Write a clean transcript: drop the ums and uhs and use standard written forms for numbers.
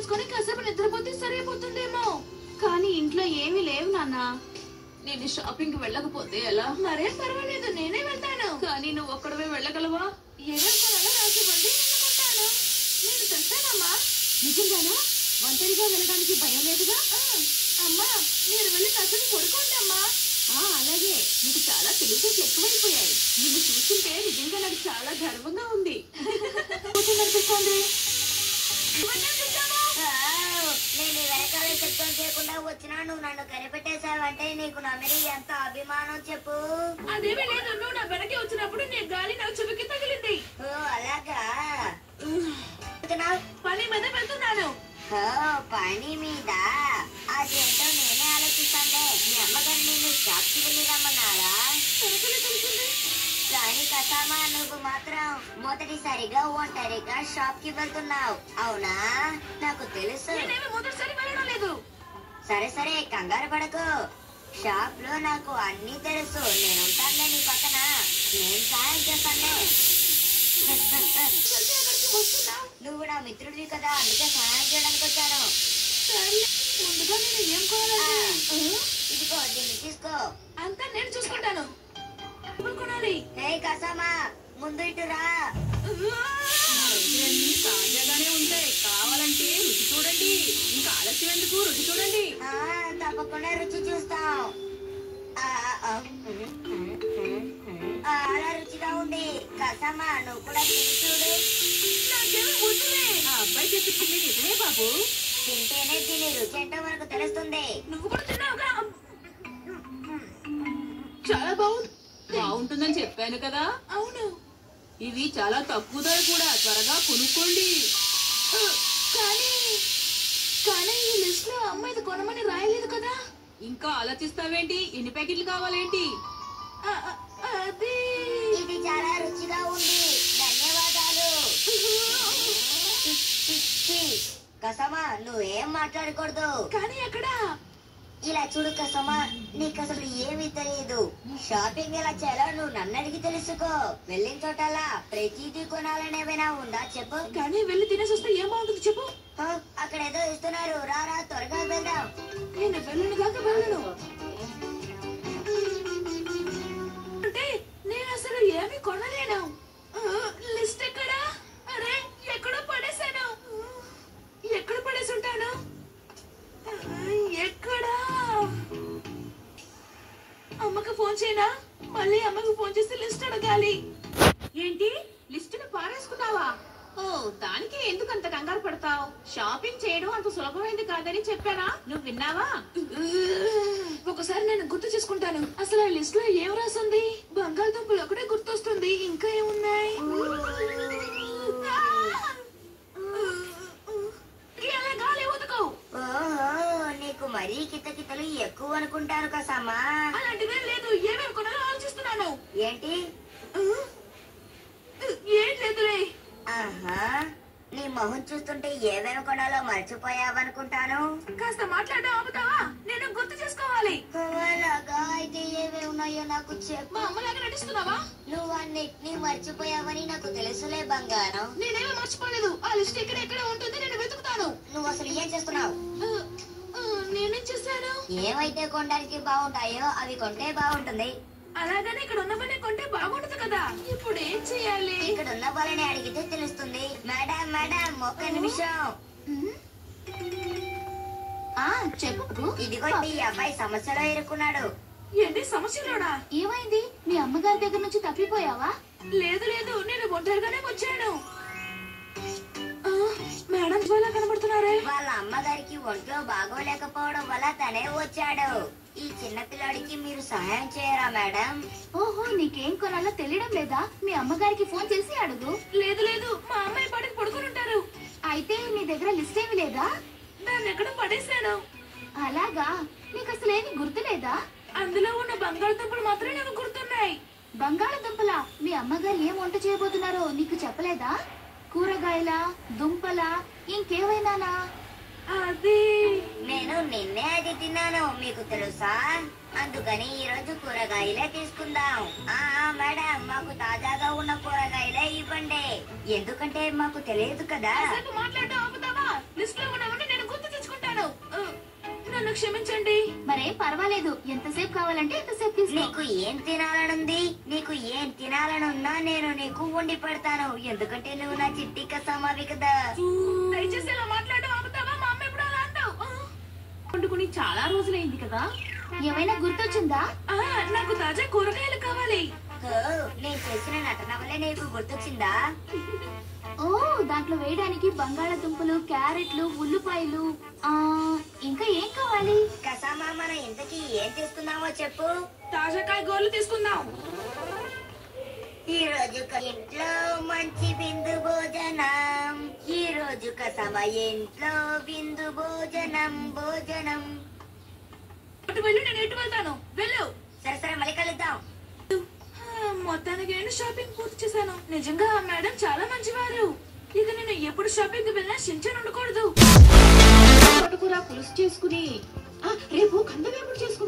వేసుకొని కాసేపు నిద్రపోతే సరిపోతుందేమో. కానీ ఇంట్లో ఏమీ లేవు నాన్న. నేను షాపింగ్ కి వెళ్ళకపోతే ఎలా? మరేం పర్వాలేదు, నేనే వెళ్తాను. కానీ నువ్వు ఒక్కడవే వెళ్ళగలవా? ఏమేం కొనాలో రాసివ్వండి, నేను కొంటాను. నేను తెస్తానమ్మా. నిజంగానా? ఒంటరిగా వెళ్ళడానికి భయం లేదుగా? అమ్మా, మీరు వెళ్ళి కాసేపు పడుకోండి అమ్మా. అలాగే. నీకు చాలా తెలివితేటలు ఎక్కువైపోయాయి. నిన్ను చూస్తుంటే నిజంగా నాకు చాలా గర్వంగా ఉంది. అనిపిస్తోంది. నేను వెనకాల శబ్దం చేయకుండా వచ్చినా నువ్వు నన్ను కనిపెట్టేశావంటే నీకు నా మీద ఎంత అభిమానం చెప్పు. అదేమీ లేదు, నువ్వు నా వెనకే వచ్చినప్పుడు నీ గాలి నా చెవికి తగిలింది. అలాగా? పని మీద వెళ్తున్నాను. పని మీద? అదేంటో నేనే ఆలోచిస్తానులే. మీ అమ్మగారు నిన్ను షాప్కి వెళ్ళి రమ్మన్నారా? కానీ కసామా, నువ్వు మాత్రం మొదటిసారిగా ఒంటరిగా షాప్ కి వెళ్తున్నావు, అవునా? నాకు తెలుసు. సరే సరే, కంగారు పడకు. షాప్ లో నాకు అన్ని తెలుసు. నేనుంటానులే నీ పక్కన. నేను సాయం చేస్తానులే. నువ్వు నా మిత్రుడివి కదా, అందుకే సహాయం చేయడానికి వచ్చాను. ఇదిగో, దీన్ని తీసుకో. అంతా నేను చూసుకుంటాను. కసామా, ముందు ఇటురా. తాజాగానే ఉంటాయి, కావాలంటే రుచి చూడండి. ఇంకా ఆలస్యం ఎందుకు, రుచి చూడండి. తప్పకుండా రుచి చూస్తాం. అలా రుచిగా ఉంది. కసామా, నువ్వు కూడా తిని చూడు. ఆ అబ్బాయి చెప్పింది నిజమే బాబు. తింటేనే తిని రుచి ఏంటో మనకు తెలుస్తుంది. నువ్వు కూడా తిన్నావుగా? చాలా బాగుంటుందని చెప్పాను కదా. అవును, ఇవి చాలా తక్కువ ధర కూడా. త్వరగా కొనుక్కోండి. కానీ ఈ లిస్ట్ లో అమ్మ ఇది కొనమని రాయలేదు కదా. ఇంకా ఆలోచిస్తావేంటి? ఎన్ని ప్యాకెట్లు కావాలేంటి? అది ఇది చాలా రుచిగా ఉంది. ధన్యవాదాలు. కసమా, నువ్వేం మాట్లాడకూడదు. కానీ ఎక్కడ? ఇలా చూడు కసమా, నీకు అసలు ఏమీ తెలియదు. షాపింగ్ ఎలా చేయాలో నువ్వు నన్ను అడిగి తెలుసుకో. వెళ్ళిన చోటలా ప్రతిదీ కొనాలనేమైనా ఉందా చెప్పు. కానీ వెళ్ళి తినేసి వస్తే ఏం బాగుంటుంది చెప్పు. అక్కడ ఏదో ఇస్తున్నారు, రారా త్వరగా వెళ్దాం. నేను వెళ్ళను కాక వెళ్ళను అంటే నేను అసలు ఏమీ కొనలేను. లిస్ట్ ఎక్కడా? అరే, ఎక్కడో పడేశాను. ఎక్కడ పడేసి ఉంటాను? ఎక్కడా? అమ్మకు ఫోన్ చేయనా? మళ్ళీ అమ్మకు ఫోన్ చేసి లిస్ట్ అడగాలి. ఏంటి, లిస్టును పారేసుకున్నావా? ఓ, దానికి ఎందుకు అంత కంగారు పడతావు? షాపింగ్ చేయడం అంత సులభమైంది కాదని చెప్పానా? నువ్వు విన్నావా? ఒకసారి నేను గుర్తు చేసుకుంటాను. అసలు ఆ లిస్ట్ లో ఏం రాసింది? బంగాళదుంపలు ఒకటే గుర్తొస్తుంది. ఇంకా ఏమున్నాయి? ఎలా గాలి ఊదుకో. నీకు మరీ కితకితలు ఎక్కువ అనుకుంటాను కసమ్మా. అలాంటిదేం లేదు. ఏమేమి కొనాలో ఆలోచిస్తున్నాను. ఏంటి? ఏం లేదులే. నీ మొహం చూస్తుంటే ఏమేమి కొనాలో మర్చిపోయావనుకుంటాను. కాస్త మాట్లాడడం ఆపుతావా? నేను గుర్తు చేసుకోవాలి. అలాగా? అయితే ఏమేమి ఉన్నాయో నాకు చెప్పు. మా అమ్మలాగా నటిస్తున్నావా? నువ్వు అన్నిటినీ మర్చిపోయావని నాకు తెలుసులే బంగారం. నేనేమీ మర్చిపోలేదు. ఆ లిస్ట్ ఎక్కడ ఉంటుంది, నేను వెతుకుతాను. నువ్వు అసలు ఏం చేస్తున్నావు? నేనేం చేశాను? ఏమైతే కొనడానికి బాగుంటాయో అవి కొంటే బాగుంటుంది. అలాగని ఇక్కడ ఉన్నవన్నీ కొంటే బాగుంటుంది కదా. ఇప్పుడు ఏం చేయాలి? ఇక్కడ ఉన్న వాళ్ళని అడిగితే తెలుస్తుంది. మేడం మేడం, ఒక్క నిమిషం. చెప్పు. ఇదిగోండి, ఈ అబ్బాయి సమస్యలో ఇరుక్కున్నాడు. ఏంటి సమస్యలోనా? ఏమైంది? మీ అమ్మగారి దగ్గర నుంచి తప్పిపోయావా? లేదు లేదు, నేను ఒంటరిగానే వచ్చాను. మేడం చాలా కనబడుతున్నారే. వాళ్ళ అమ్మగారికి ఒంట్లో బాగోలేకపోవడం వల్ల తనే వచ్చాడు. ఈ చిన్న పిల్లాడికి మీరు సహాయం చేయరా మేడం? ఓహో, నీకేం కొనాలో తెలియడం లేదా? మీ అమ్మగారికి ఫోన్ చేసి అడుగు. లేదు లేదు, మా అమ్మాయి పాటికి పడుకుని ఉంటారు. అయితే నీ దగ్గర లిస్ట్ ఏమి లేదా? దాన్ని ఎక్కడ పడేశాను. అలాగా? నీకు అసలు ఏమి గుర్తులేదా? అందులో ఉన్న బంగాళదుంపలు మాత్రం నాకు గుర్తున్నాయి. బంగాళదుంపలా? మీ అమ్మగారు ఏం వంట చేయబోతున్నారో నీకు చెప్పలేదా? కూరగాయలా, దుంపలా, ఇంకేమైనానా? అది నేను నిన్నే అది తిన్నాను, మీకు తెలుసా? అందుకని ఈ రోజు కూరగాయలే తీసుకుందాం. మేడం, మాకు తాజాగా ఉన్న కూరగాయలే ఇవ్వండి. ఎందుకంటే మాకు తెలియదు కదా. మాట్లాడడం ఆపుతావా? లిస్ట్ లో ఉన్నామని నేను గుర్తు తెచ్చుకుంటాను. నన్ను క్షమించండి. మరేం పర్వాలేదు, ఎంతసేపు కావాలంటే ఎంతసేపు తీసుకో. నీకు ఏం తినాలనుంది? నీకు ఏం తినాలనున్నా నేను నీకు వండి పెడతాను. ఎందుకంటే నువ్వు నా చిట్టి కసమావి కదా. దయచేసి ఇలా మాట్లాడడం ఆపుతావా? మా అమ్మ ఎప్పుడు అలా అంటావు. వండుకుని చాలా రోజులైంది కదా. ఏమైనా గుర్తొచ్చిందా? నాకు తాజా కూరగాయలు కావాలి. ఓ, నేను చేసిన నటన వల్లే నీకు గుర్తొచ్చిందా? ఓ, దాంట్లో వేయడానికి బంగాళాదుంపలు, క్యారెట్లు, ఉల్లిపాయలు, ఇంకా ఏం కావాలి? కసమా, మనం ఇంతకీ ఏం తీసుకుందామో చెప్పు. తాజా కాయగూరలు తీసుకుందాం. ఈ రోజు ఇంట్లో మంచి విందు భోజనం. ఈ రోజు కసమా ఇంట్లో విందు భోజనం. అటు వెళ్ళు, నేను ఎటు వెళ్తాను. వెళ్ళు. సరే సరే, మళ్ళీ కలుద్దాం. మొత్తానికి నేను షాపింగ్ పూర్తి చేశాను. నిజంగా ఆ మేడం చాలా మంచివారు. ఇక నేను ఎప్పుడు షాపింగ్ కి వెళ్ళినా షించాన్ ఉండకూడదు. పట్టుకురా పులుసు చేసుకుని రేపు కందవేపుడు చేసుకుందాం.